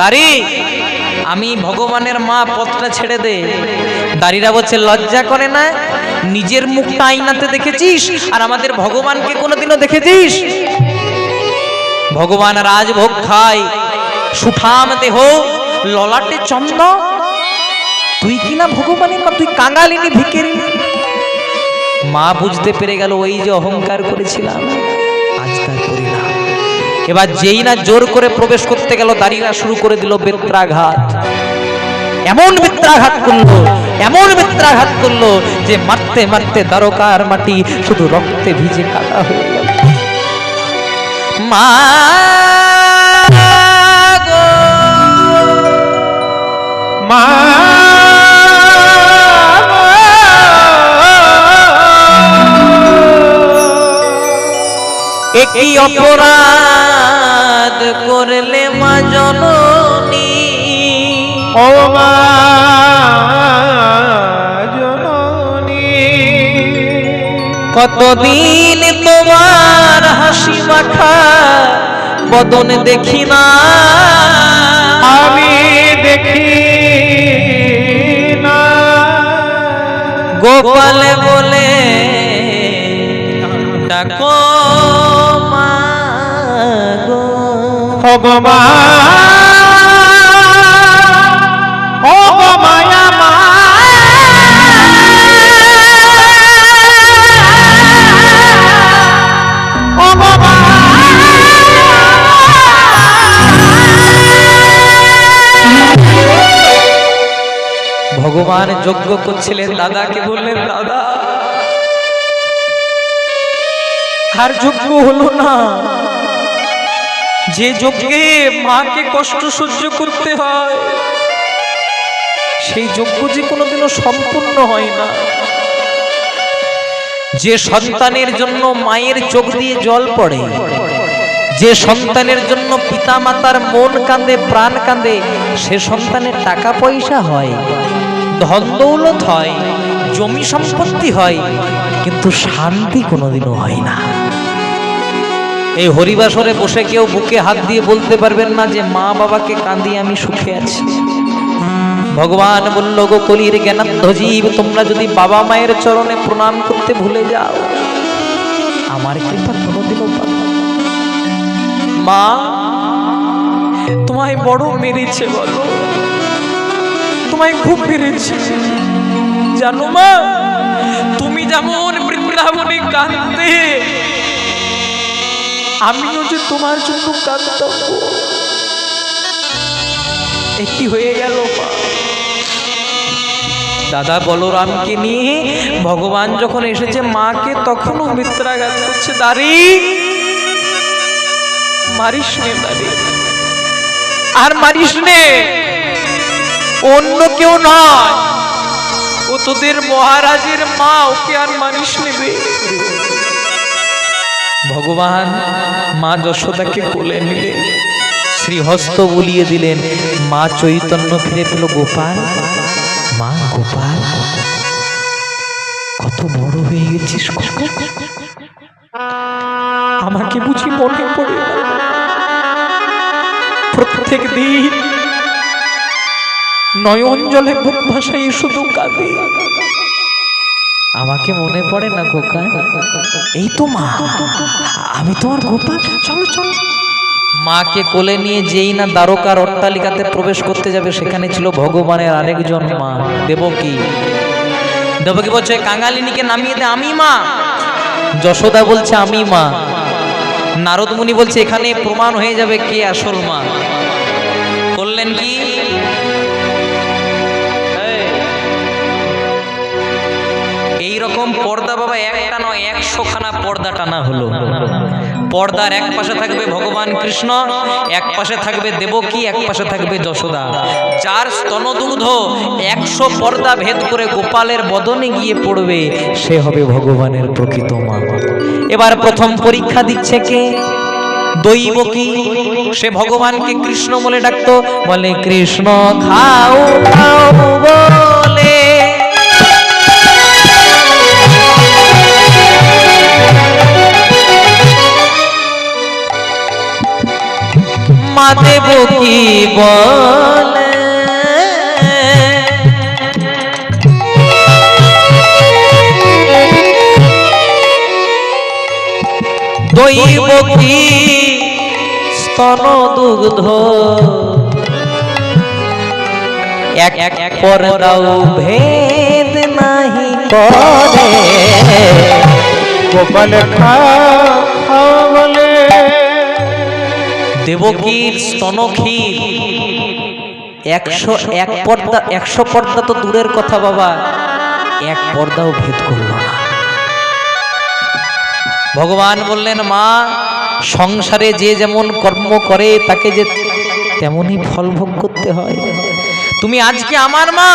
দাড়ি আমি ভগবানের মা, পথটা ছেড়ে দে। দাড়িরা বলছে লজ্জা করে না? নিজের মুখটা আয়নাতে দেখেছিস আর আমাদের ভগবানকে কোনোদিনও দেখেছিস? ভগবান রাজভোগ খায়, সুঠাম দেহ, ললাটে চন্দ্র। তুই কিনা ভগবানের মা, তুই কাঙালিনী, ভিখারিনী। মা বুঝতে পেরে গেল ওই যে অহংকার করেছিলাম আজ তার পরিণাম। এবার যেই না জোর করে প্রবেশ করতে গেল, দাঁড়িয়ে শুরু করে দিল বেত্রাঘাত। এমন বেত্রাঘাত করলো, এমন বেত্রাঘাত করলো যে মারতে মারতে দ্বারকার মাটি শুধু রক্তে ভিজে কাদা হয়ে গেল। মা গো মা, একই অপরাধ করলে মা জননী, ও মা জননী, কতদিন তোমার হাসি মাখা বদন দেখি না, আমি দেখি না। গোপাল বলে ডাকো মা গো। ভগবান ও গো মায়া মা, ও গো মা। ভগবান যজ্ঞ করছিলেন, দাদাকে বললেন দাদা আর যজ্ঞ হলো না। যে যজ্ঞে মাকে কষ্ট সহ্য করতে হয় সেই যজ্ঞ যে কোনোদিনও সম্পূর্ণ হয় না। যে সন্তানের জন্য মায়ের চোখ দিয়ে জল পড়ে, যে সন্তানের জন্য পিতা মাতার মন কাঁদে, প্রাণ কাঁদে, সে সন্তানের টাকা পয়সা হয়, ধন দৌলত হয়, জমি সম্পত্তি হয়, কিন্তু শান্তি কোনোদিনও হয় না। এই হরিবাসরে বসে কেউ বুকে হাত দিয়ে বলতে পারবেন না যে মা বাবাকে কাঁদিয়ে আমি সুখে আছি। ভগবান বলল, গো কলির জ্ঞানার্ধ জীব, তোমরা যদি বাবা মায়ের চরণে প্রণাম করতে ভুলে যাও, আমার কৃপা কোনোদিনও পাবে না। মা তোমায় বড় মেরেছে, বলো তোমায় খুব মেরেছে জানো মা। তুমি যেমন বৃন্দাবনে কাঁদতে, আমিও যে তোমার জন্য কাঁদতাম। একই হয়ে গেল মা। দাদা বলরামকে নিয়ে ভগবান যখন এসেছে মাকে তখনও বেত্রাঘাত করছে। দাঁড়ি মারিস নে, দাঁড়ি আর মারিস নে, অন্য কেউ নয়, ও তোদের মহারাজের মা, ওকে আর মারিস নেবে। ভগবান মা যশোদাকে কোলে নিলেন, শ্রীহস্ত বুলিয়ে দিলেন। মা চৈতন্য ফিরে পেল। গোপাল, মা গোপাল, কত বড় হয়ে গেছিস, আমাকে বুঝি মনে পড়ে না? প্রত্যেক দিন নয়ন জলে বুক ভাসাই শুধু কাঁদে, আমাকে মনে পড়ে না খোকা? এই তো মা, আমি তোমার গোপাল, চলো চলো। মাকে কোলে নিয়ে যেই না দ্বারকার অট্টালিকাতে প্রবেশ করতে যাবে, সেখানে ছিল ভগবানের আরেকজন মা, দেবকী। দেবকী বলছে কাঙালিনীকে নামিয়ে দে, আমি মা। যশোদা বলছে আমি মা। নারদ মুনি বলছে এখানে প্রমাণ হয়ে যাবে কে আসল মা। করলেন কি? এইরকম পর্দা বাবা একটা নয়, 100 খানা পর্দা টানা হলো। পর্দার এক পাশে থাকবে ভগবান কৃষ্ণ, এক পাশে থাকবে দেবকী, এক পাশে থাকবে যশোদা। যার স্তনদুগ্ধ 100 পর্দা ভেদ করে গোপালের বদনে গিয়ে পড়বে, সে হবে ভগবানের প্রকৃত মা। এবার প্রথম পরীক্ষা দিচ্ছে কে? দৈবকী। সে ভগবানকে কৃষ্ণ বলে ডাকতো, বলে কৃষ্ণ খাও খাও বলে। মা দেবকী বলে কি স্তন দুগ্ধ এক এক পর্দাও ভেদ নাহি করে গোপাল খাও বলে দেবকীর স্তনক্ষীর 101 পর্দা 100 পর্দা তো দূরের কথা বাবা, এক পর্দাও ভেদ করল না। ভগবান বললেন, মা সংসারে যে যেমন কর্ম করে তাকে যে তেমনই ফল ভোগ করতে হয়। তুমি আজকে আমার মা,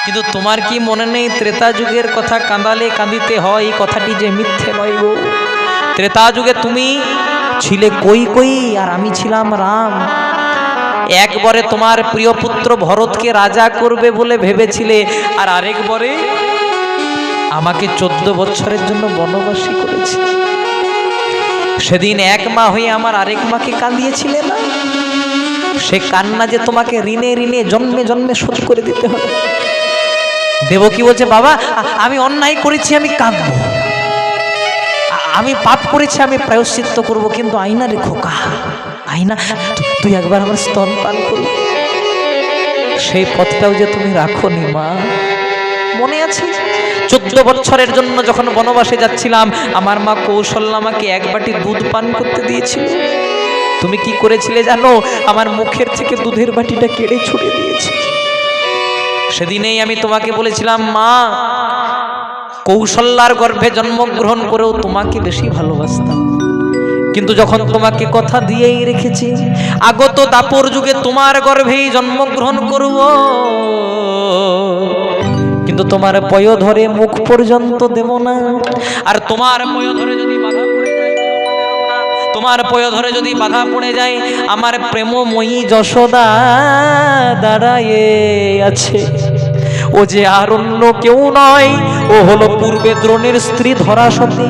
কিন্তু তোমার কি মনে নেই ত্রেতা যুগের কথা কাঁদালে কাঁদিতে হয়, এই কথাটি যে মিথ্যে নয় গো। ত্রেতা যুগে তুমি ছিলে কই আর আমি ছিলাম রাম। একবারে তোমার প্রিয় পুত্র ভরতকে রাজা করবে বলে ভেবেছিলে, আর আরেকবারে আমাকে 14 বছরের জন্য বনবাসী করেছে। সেদিন এক মা হয়ে আমার আরেক মাকে কাঁদিয়েছিলে না, সে কান্না যে তোমাকে ঋণে ঋণে জন্মে জন্মে শোধ করে দিতে হবে। দেবকী বলছে, বাবা আমি অন্যায় করেছি, আমি কাঁদবো, আমি পাপ করেছি, আমি প্রায়শ্চিত্ত করব, কিন্তু আইনা রে খোকা, আইনা তুই একবার আমার স্তন পান করবি। সেই পথটাও যে তুমি রাখোনি মা, মনে আছে 14 বছরের জন্য যখন বনবাসে যাচ্ছিলাম, আমার মা কৌশল্যা আমাকে এক বাটি দুধ পান করতে দিয়েছিল। তুমি কি করেছিলে জানো? আমার মুখের থেকে দুধের বাটিটা কেড়ে ছুড়ে দিয়েছে। সেদিনেই আমি তোমাকে বলেছিলাম, মা কৌশল্যার গর্ভে জন্মগ্রহণ করেও তোমাকে বেশি ভালোবাসতাম, কিন্তু যখন তোমাকে কথা দিয়েই রেখেছি আগত দাপর যুগে তোমার গর্ভেই জন্মগ্রহণ করব, কিন্তু তোমার পয় ধরে মুখ পর্যন্ত দেব না। আর তোমার পয় ধরে যদি বাধা পড়ে যায়, তোমার পয় ধরে যদি বাধা পড়ে যায়, আমার প্রেমময়ী যশোদা দাঁড়ায় আছে। ও যে আর অন্য কেউ নয়, ও হলো পূর্বে দ্রোণের স্ত্রী ধরাসতী।